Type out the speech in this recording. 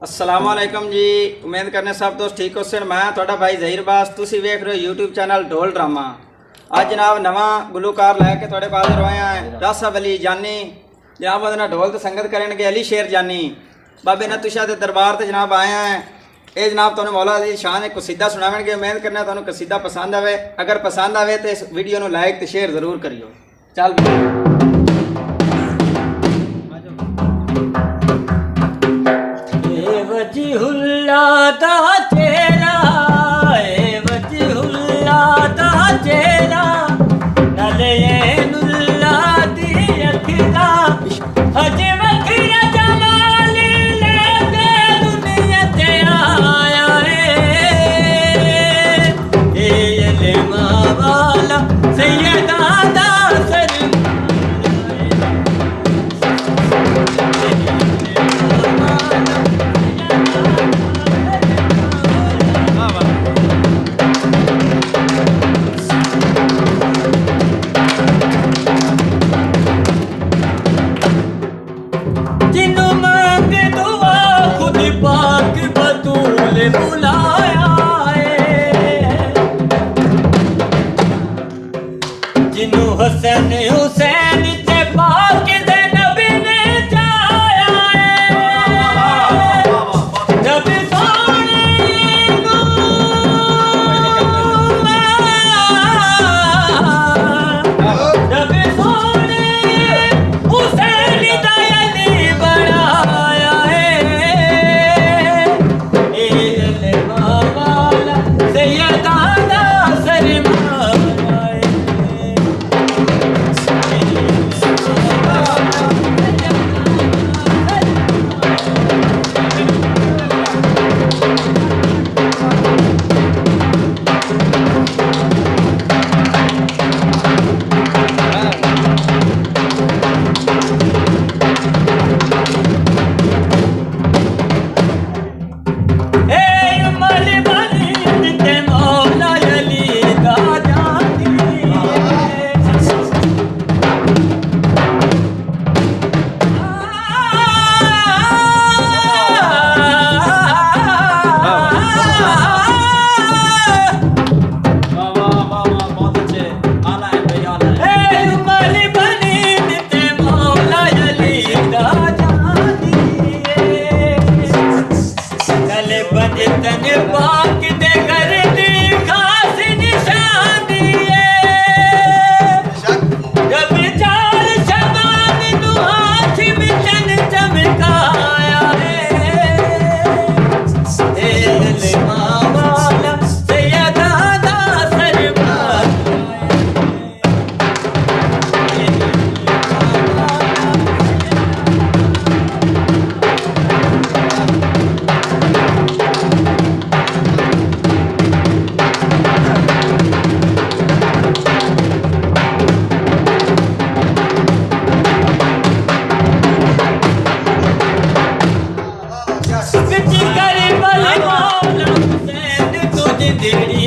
असलामुअलैकुम जी। उम्मीद करने सब दोस्त ठीक हो सन। मैं थोड़ा भाई जहीर बास, तुसी वेख रहे हो यूट्यूब चैनल ढोल ड्रामा। अज जनाब नवा गुलूकार लैके थोड़े हाजिर होए हैं। रासा अली जानी जनाब ਉਹਦੇ ढोल तो संगत करेंगे। अली शेर जानी बाबे नतुशा के दरबार से जनाब आए हैं। ये जनाब तुहानू मौला दी शान एक कसीदा सुनावेंगे। उम्मीद करना तुहानू कसीदा पसंद आवे। अगर पसंद आवे तो इस वीडियो को लाइक तो शेयर जरूर करियो। चल वजहुल्ला दा चेहरा ए वजहुल्ला दा चेहरा नले नुल्ला दी अखदा हजे वखरा जमाल लेके दुनिया ते आया ए इल्म वाला सैयदा दा बुलाया जिन्नू हसन हुसैन ते पाक दे नबी ने चाया नबी सोने नबी सोने हुसैन दा अली बनाया तेरी